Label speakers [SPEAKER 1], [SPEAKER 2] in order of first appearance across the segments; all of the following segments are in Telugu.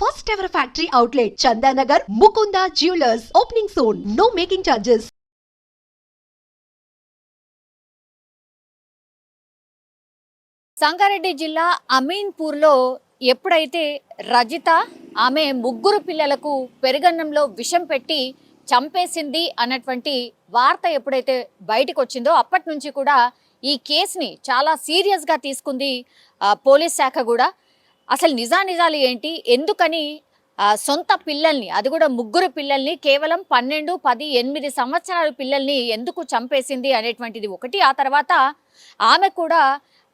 [SPEAKER 1] First ever factory outlet, Chandanagar, Mukunda Jewelers, opening soon. No making charges.
[SPEAKER 2] Sangareddy జిల్లా అమీన్పూర్లో ఎప్పుడైతే రజిత ఆమె ముగ్గురు పిల్లలకు పెరుగన్నంలో విషం పెట్టి చంపేసింది అన్నటువంటి వార్త ఎప్పుడైతే బయటకు వచ్చిందో అప్పటి నుంచి కూడా ఈ కేసుని చాలా సీరియస్గా తీసుకుంది పోలీస్ శాఖ కూడా. అసలు నిజాలు ఏంటి, ఎందుకని సొంత పిల్లల్ని, అది కూడా ముగ్గురు పిల్లల్ని, కేవలం 12, 10, 8 సంవత్సరాల పిల్లల్ని ఎందుకు చంపేసింది అనేటువంటిది ఒకటి. ఆ తర్వాత ఆమె కూడా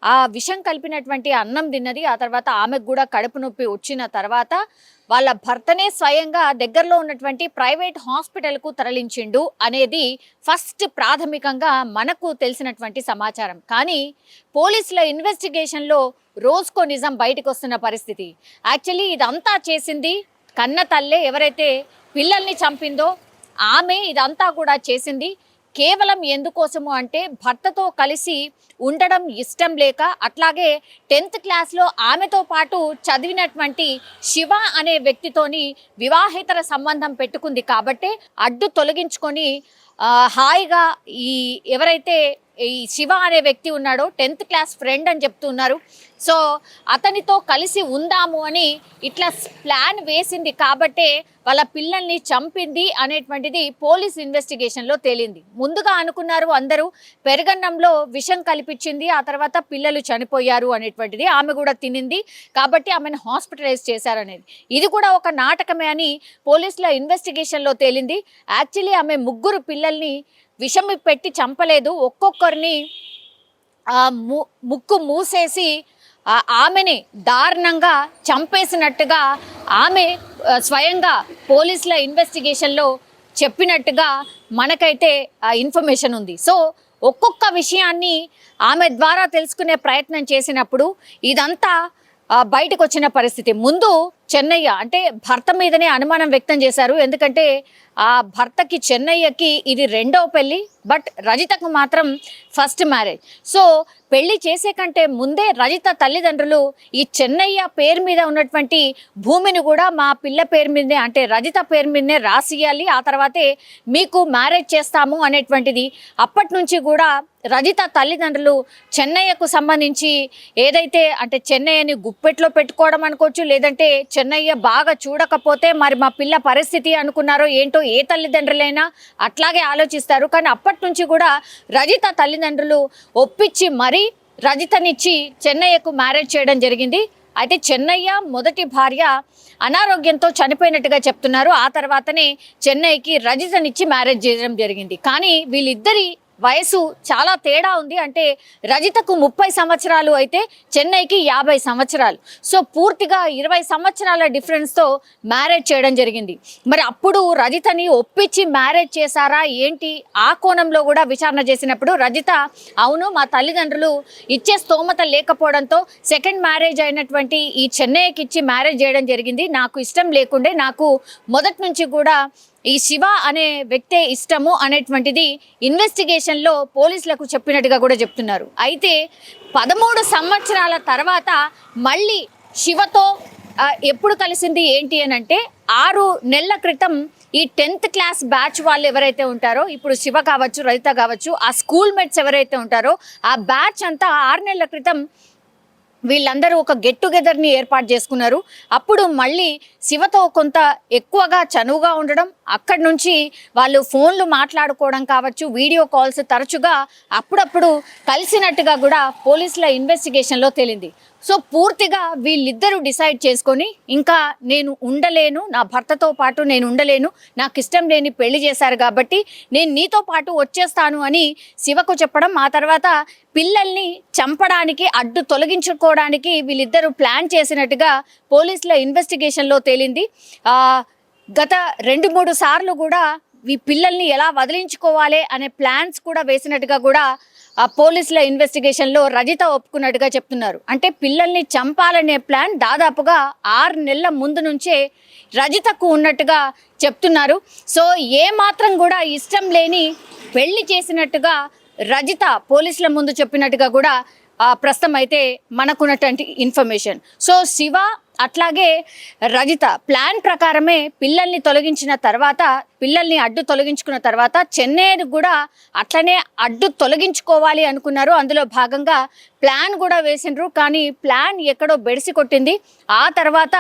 [SPEAKER 2] ఆ విషం కలిపినటువంటి అన్నం తిన్నది. ఆ తర్వాత ఆమెకు కూడా కడుపు నొప్పి వచ్చిన తర్వాత వాళ్ళ భర్తనే స్వయంగా దగ్గరలో ఉన్నటువంటి ప్రైవేట్ హాస్పిటల్కు తరలించిండు అనేది ఫస్ట్ ప్రాథమికంగా మనకు తెలిసినటువంటి సమాచారం. కానీ పోలీసుల ఇన్వెస్టిగేషన్లో రోజుకో నిజం బయటకు వస్తున్న పరిస్థితి. యాక్చువల్లీ ఇదంతా చేసింది కన్న తల్లే, ఎవరైతే పిల్లల్ని చంపిందో ఆమె ఇదంతా కూడా చేసింది. కేవలం ఎందుకోసము అంటే భర్తతో కలిసి ఉండడం ఇష్టం లేక, అట్లాగే 10th క్లాస్లో ఆమెతో పాటు చదివినటువంటి శివ అనే వ్యక్తితోని వివాహేతర సంబంధం పెట్టుకుంది కాబట్టి అడ్డు తొలగించుకొని హాయిగా ఈ ఎవరైతే ఈ శివ అనే వ్యక్తి ఉన్నాడో 10th క్లాస్ ఫ్రెండ్ అని చెప్తున్నారు. సో అతనితో కలిసి ఉందాము అని ఇట్లా ప్లాన్ వేసింది కాబట్టే వాళ్ళ పిల్లల్ని చంపింది అనేటువంటిది పోలీస్ ఇన్వెస్టిగేషన్లో తేలింది. ముందుగా అనుకున్నారు అందరూ పెరుగన్నంలో విషం కల్పించింది, ఆ తర్వాత పిల్లలు చనిపోయారు అనేటువంటిది. ఆమె కూడా తినింది కాబట్టి ఆమెను హాస్పిటలైజ్ చేశారనేది. ఇది కూడా ఒక నాటకమే అని పోలీసుల ఇన్వెస్టిగేషన్లో తేలింది. యాక్చువల్లీ ఆమె ముగ్గురు పిల్లల్ని విషం పెట్టి చంపలేదు, ఒక్కొక్కరిని ముక్కు మూసేసి ఆమెని దారుణంగా చంపేసినట్టుగా ఆమె స్వయంగా పోలీసుల ఇన్వెస్టిగేషన్లో చెప్పినట్టుగా మనకైతే ఇన్ఫర్మేషన్ ఉంది. సో ఒక్కొక్క విషయాన్ని ఆమె ద్వారా తెలుసుకునే ప్రయత్నం చేసినప్పుడు ఇదంతా బయటకు వచ్చిన పరిస్థితి. ముందు చెన్నయ్య అంటే భర్త మీదనే అనుమానం వ్యక్తం చేశారు. ఎందుకంటే ఆ భర్తకి చెన్నయ్యకి ఇది రెండవ పెళ్ళి, బట్ రజితకు మాత్రం ఫస్ట్ మ్యారేజ్. సో పెళ్లి చేసే కంటే ముందే రజిత తల్లిదండ్రులు ఈ చెన్నయ్య పేరు మీద ఉన్నటువంటి భూమిని కూడా మా పిల్ల పేరు మీదనే అంటే రజిత పేరు మీదనే రాసియాలి, ఆ తర్వాతే మీకు మ్యారేజ్ చేస్తాము అనేటువంటిది అప్పటి నుంచి కూడా రజిత తల్లిదండ్రులు చెన్నయ్యకు సంబంధించి ఏదైతే అంటే చెన్నయ్యని గుప్పెట్లో పెట్టుకోవడం అనుకోవచ్చు, లేదంటే చెన్నయ్య బాగా చూడకపోతే మరి మా పిల్ల పరిస్థితి అనుకున్నారో ఏంటో, ఏ తల్లిదండ్రులైనా అట్లాగే ఆలోచిస్తారు. కానీ అప్పటి నుంచి కూడా రజిత తల్లిదండ్రులు ఒప్పించి మరీ రజితనిచ్చి చెన్నయ్యకు మ్యారేజ్ చేయడం జరిగింది. అయితే చెన్నయ్య మొదటి భార్య అనారోగ్యంతో చనిపోయినట్టుగా చెప్తున్నారు. ఆ తర్వాతనే చెన్నయ్యకి రజితనిచ్చి మ్యారేజ్ చేయడం జరిగింది. కానీ వీళ్ళిద్దరి వయసు చాలా తేడా ఉంది. అంటే రజితకు 30 సంవత్సరాలు అయితే చెన్నైకి 50 సంవత్సరాలు. సో పూర్తిగా 20 సంవత్సరాల డిఫరెన్స్తో మ్యారేజ్ చేయడం జరిగింది. మరి అప్పుడు రజితని ఒప్పించి మ్యారేజ్ చేశారా ఏంటి, ఆ కోణంలో కూడా విచారణ చేసినప్పుడు రజిత అవును మా తల్లిదండ్రులు ఇచ్చే స్తోమత లేకపోవడంతో సెకండ్ మ్యారేజ్ అయినటువంటి ఈ చెన్నైకి ఇచ్చి మ్యారేజ్ చేయడం జరిగింది. నాకు ఇష్టం లేకుండే, నాకు మొదటి నుంచి కూడా ఈ శివ అనే వ్యక్తే ఇష్టము అనేటువంటిది ఇన్వెస్టిగేషన్లో పోలీసులకు చెప్పినట్టుగా కూడా చెప్తున్నారు. అయితే 13 సంవత్సరాల తర్వాత మళ్ళీ శివతో ఎప్పుడు కలిసింది ఏంటి అని అంటే 6 నెలల క్రితం ఈ 10th క్లాస్ బ్యాచ్ వాళ్ళు ఎవరైతే ఉంటారో, ఇప్పుడు శివ కావచ్చు రజిత కావచ్చు, ఆ స్కూల్ మేట్స్ ఎవరైతే ఉంటారో ఆ బ్యాచ్ అంతా 6 నెలల క్రితం వీళ్ళందరూ ఒక గెట్ టుగెదర్ని ఏర్పాటు చేసుకున్నారు. అప్పుడు మళ్ళీ శివతో కొంత ఎక్కువగా చనువుగా ఉండడం, అక్కడి నుంచి వాళ్ళు ఫోన్లు మాట్లాడుకోవడం కావచ్చు, వీడియో కాల్స్ తరచుగా అప్పుడప్పుడు కలిసినట్టుగా కూడా పోలీసుల ఇన్వెస్టిగేషన్లో తేలింది. సో పూర్తిగా వీళ్ళిద్దరూ డిసైడ్ చేసుకొని ఇంకా నేను ఉండలేను, నా భర్తతో పాటు నేను ఉండలేను, నాకు ఇష్టం లేని పెళ్లి చేశారు కాబట్టి నేను నీతో పాటు వచ్చేస్తాను అని శివకు చెప్పడం, ఆ తర్వాత పిల్లల్ని చంపడానికి అడ్డు తొలగించుకోవడానికి వీళ్ళిద్దరూ ప్లాన్ చేసినట్టుగా పోలీసుల ఇన్వెస్టిగేషన్లో తేలింది. గత 2-3 సార్లు కూడా ఈ పిల్లల్ని ఎలా వదిలించుకోవాలి అనే ప్లాన్స్ కూడా వేసినట్టుగా కూడా ఆ పోలీసుల ఇన్వెస్టిగేషన్లో రజిత ఒప్పుకున్నట్టుగా చెప్తున్నారు. అంటే పిల్లల్ని చంపాలనే ప్లాన్ దాదాపుగా 6 నెలల ముందు నుంచే రజితకు ఉన్నట్టుగా చెప్తున్నారు. సో ఏ మాత్రం కూడా ఇష్టం లేని పెళ్లి చేసినట్టుగా రజిత పోలీసుల ముందు చెప్పినట్టుగా కూడా ప్రస్తుతం అయితే మనకున్నటువంటి ఇన్ఫర్మేషన్. సో శివ అట్లాగే రజిత ప్లాన్ ప్రకారమే పిల్లల్ని తొలగించిన తర్వాత, పిల్లల్ని అడ్డు తొలగించుకున్న తర్వాత చెన్నైని కూడా అట్లనే అడ్డు తొలగించుకోవాలి అనుకున్నారు. అందులో భాగంగా ప్లాన్ కూడా వేసిండ్రు. కానీ ప్లాన్ ఎక్కడో బెడిసి కొట్టింది. ఆ తర్వాత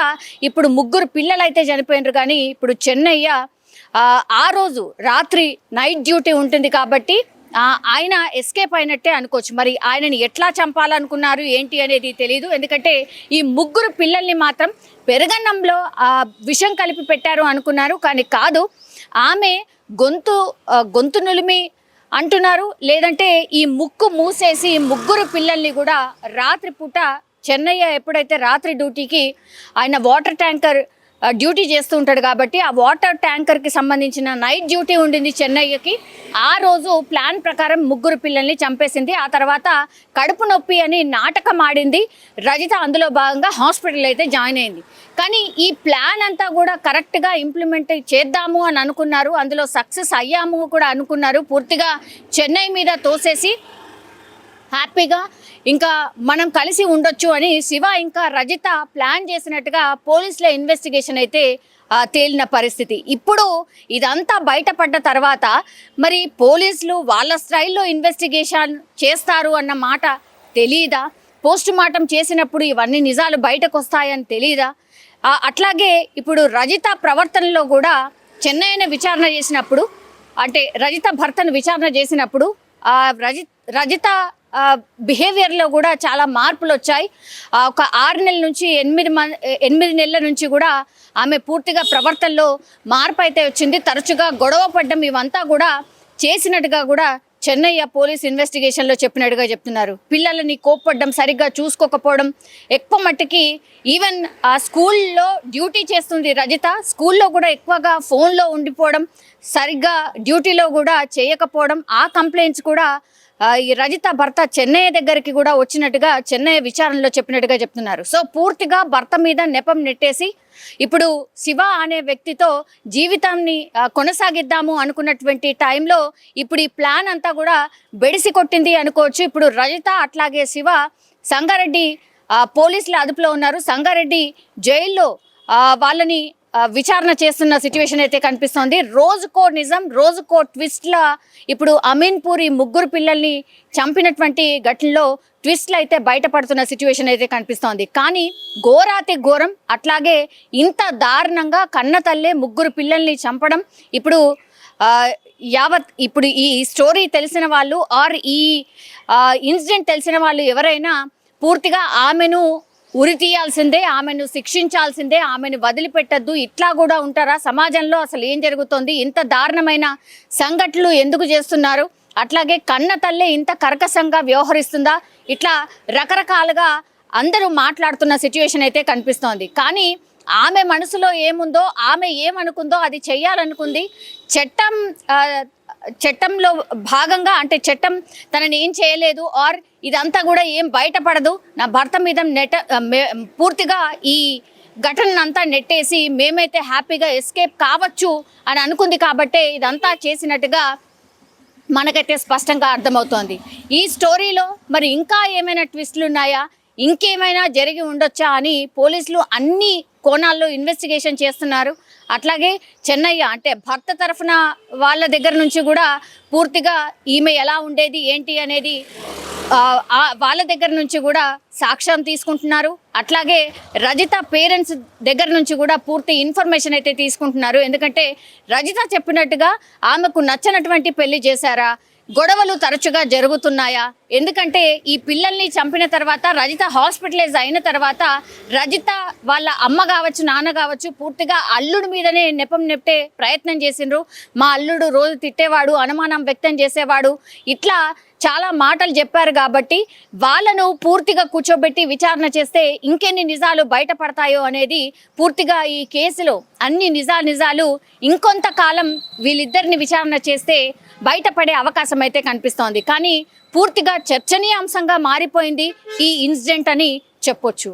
[SPEAKER 2] ఇప్పుడు 3 పిల్లలు అయితే చనిపోయినరు. కానీ ఇప్పుడు చెన్నయ్య ఆ రోజు రాత్రి నైట్ డ్యూటీ ఉంటుంది కాబట్టి ఆయన ఎస్కేప్ అయినట్టే అనుకోవచ్చు. మరి ఆయనని ఎట్లా చంపాలనుకున్నారు ఏంటి అనేది తెలియదు. ఎందుకంటే ఈ 3 పిల్లల్ని మాత్రం పెరగన్నంలో విషం కలిపి పెట్టారు అనుకున్నారు. కానీ కాదు, ఆమె గొంతు నులిమి అంటున్నారు. లేదంటే ఈ ముక్కు మూసేసి 3 పిల్లల్ని కూడా రాత్రిపూట చెన్నయ్య ఎప్పుడైతే రాత్రి డ్యూటీకి ఆయన వాటర్ ట్యాంకర్ డ్యూటీ చేస్తూ ఉంటాడు కాబట్టి ఆ వాటర్ ట్యాంకర్కి సంబంధించిన నైట్ డ్యూటీ ఉండింది చెన్నయ్యకి. ఆ రోజు ప్లాన్ ప్రకారం 3 పిల్లల్ని చంపేసింది. ఆ తర్వాత కడుపు నొప్పి అని నాటకం ఆడింది రజిత. అందులో భాగంగా హాస్పిటల్ అయితే జాయిన్ అయింది. కానీ ఈ ప్లాన్ అంతా కూడా కరెక్ట్గా ఇంప్లిమెంట్ చేద్దాము అని అనుకున్నారు. అందులో సక్సెస్ అయ్యాము కూడా అనుకున్నారు. పూర్తిగా చెన్నై మీద తోసేసి హ్యాపీగా ఇంకా మనం కలిసి ఉండొచ్చు అని శివ ఇంకా రజిత ప్లాన్ చేసినట్టుగా పోలీసుల ఇన్వెస్టిగేషన్ అయితే తేలిన పరిస్థితి. ఇప్పుడు ఇదంతా బయటపడ్డ తర్వాత మరి పోలీసులు వాళ్ళ స్టైల్లో ఇన్వెస్టిగేషన్ చేస్తారు అన్న మాట తెలీదా? పోస్ట్ మార్టం చేసినప్పుడు ఇవన్నీ నిజాలు బయటకు వస్తాయని తెలీదా? అట్లాగే ఇప్పుడు రజిత ప్రవర్తనలో కూడా చెన్నైని విచారణ చేసినప్పుడు, అంటే రజిత భర్తను విచారణ చేసినప్పుడు రజిత బిహేవియర్లో కూడా చాలా మార్పులు వచ్చాయి. ఒక 6 నెలల నుంచి 8 నెలల నుంచి కూడా ఆమె పూర్తిగా ప్రవర్తనలో మార్పు అయితే వచ్చింది. తరచుగా గొడవ పడ్డం ఇవంతా కూడా చేసినట్టుగా కూడా చెన్నయ్య పోలీస్ ఇన్వెస్టిగేషన్లో చెప్పినట్టుగా చెప్తున్నారు. పిల్లలని కోప్పడ్డం, సరిగ్గా చూసుకోకపోవడం, ఎక్కువ మట్టుకి ఈవెన్ ఆ స్కూల్లో డ్యూటీ చేస్తుంది రజిత, స్కూల్లో కూడా ఎక్కువగా ఫోన్లో ఉండిపోవడం, సరిగ్గా డ్యూటీలో కూడా చేయకపోవడం, ఆ కంప్లైంట్స్ కూడా ఈ రజిత భర్త చెన్నై దగ్గరికి కూడా వచ్చినట్టుగా చెన్నై విచారణలో చెప్పినట్టుగా చెప్తున్నారు. సో పూర్తిగా భర్త మీద నెపం నెట్టేసి ఇప్పుడు శివ అనే వ్యక్తితో జీవితాన్ని కొనసాగిద్దాము అనుకున్నటువంటి టైంలో ఇప్పుడు ఈ ప్లాన్ అంతా కూడా బెడిసి కొట్టింది అనుకోవచ్చు. ఇప్పుడు రజిత అట్లాగే శివ సంగారెడ్డి పోలీసుల అదుపులో ఉన్నారు. సంగారెడ్డి జైల్లో వాళ్ళని విచారణ చేస్తున్న సిచ్యువేషన్ అయితే కనిపిస్తోంది. రోజుకో నిజం, రోజుకో ట్విస్ట్లా ఇప్పుడు అమీన్పూర్ ఈ 3 పిల్లల్ని చంపినటువంటి ఘటనలో ట్విస్ట్లు అయితే బయటపడుతున్న సిచ్యువేషన్ అయితే కనిపిస్తోంది. కానీ ఘోరాతి ఘోరం, అట్లాగే ఇంత దారుణంగా కన్న తల్లే 3 పిల్లల్ని చంపడం ఇప్పుడు ఇప్పుడు ఈ స్టోరీ తెలిసిన వాళ్ళు ఆర్ ఈ ఇన్సిడెంట్ తెలిసిన వాళ్ళు ఎవరైనా పూర్తిగా ఆమెను ఉరి తీయాల్సిందే, ఆమెను శిక్షించాల్సిందే, ఆమెను వదిలిపెట్టద్దు. ఇట్లా కూడా ఉంటారా సమాజంలో? అసలు ఏం జరుగుతోంది? ఇంత దారుణమైన సంఘటనలు ఎందుకు చేస్తున్నారు? అట్లాగే కన్న తల్లే ఇంత కర్కశంగా వ్యవహరిస్తుందా? ఇట్లా రకరకాలుగా అందరూ మాట్లాడుతున్న సిచ్యువేషన్ అయితే కనిపిస్తోంది. కానీ ఆమె మనసులో ఏముందో, ఆమె ఏమనుకుందో అది చెయ్యాలనుకుంది. చట్టంలో భాగంగా, అంటే చట్టం తనని ఏం చేయలేదు ఆర్ ఇదంతా కూడా ఏం బయటపడదు, నా భర్త మీద పూర్తిగా ఈ ఘటనంతా నెట్టేసి మేమైతే హ్యాపీగా ఎస్కేప్ కావచ్చు అని అనుకుంది. కాబట్టే ఇదంతా చేసినట్టుగా మనకైతే స్పష్టంగా అర్థమవుతోంది. ఈ స్టోరీలో మరి ఇంకా ఏమైనా ట్విస్టులు ఉన్నాయా, ఇంకేమైనా జరిగి ఉండొచ్చా అని పోలీసులు అన్ని కోణాల్లో ఇన్వెస్టిగేషన్ చేస్తున్నారు. అట్లాగే చెన్నయ్య అంటే భర్త తరఫున వాళ్ళ దగ్గర నుంచి కూడా పూర్తిగా ఈమె ఎలా ఉండేది ఏంటి అనేది వాళ్ళ దగ్గర నుంచి కూడా సాక్ష్యం తీసుకుంటున్నారు. అట్లాగే రజిత పేరెంట్స్ దగ్గర నుంచి కూడా పూర్తి ఇన్ఫర్మేషన్ అయితే తీసుకుంటున్నారు. ఎందుకంటే రజిత చెప్పినట్టుగా ఆమెకు నచ్చనటువంటి పెళ్లి చేశారా, గొడవలు తరచుగా జరుగుతున్నాయా? ఎందుకంటే ఈ పిల్లల్ని చంపిన తర్వాత రజిత హాస్పిటలైజ్ అయిన తర్వాత రజిత వాళ్ళ అమ్మ కావచ్చు, నాన్న కావచ్చు పూర్తిగా అల్లుడి మీదనే నెపం నెట్టే ప్రయత్నం చేసిండ్రు. మా అల్లుడు రోజు తిట్టేవాడు, అనుమానం వ్యక్తం చేసేవాడు, ఇట్లా చాలా మాటలు చెప్పారు. కాబట్టి వాళ్ళను పూర్తిగా కూర్చోబెట్టి విచారణ చేస్తే ఇంకెన్ని నిజాలు బయటపడతాయో అనేది పూర్తిగా ఈ కేసులో అన్ని నిజాలు ఇంకొంతకాలం వీళ్ళిద్దరిని విచారణ చేస్తే బయటపడే అవకాశం అయితే కనిపిస్తోంది. కానీ పూర్తిగా చర్చనీయాంశంగా మారిపోయింది ఈ ఇన్సిడెంట్ అని చెప్పొచ్చు.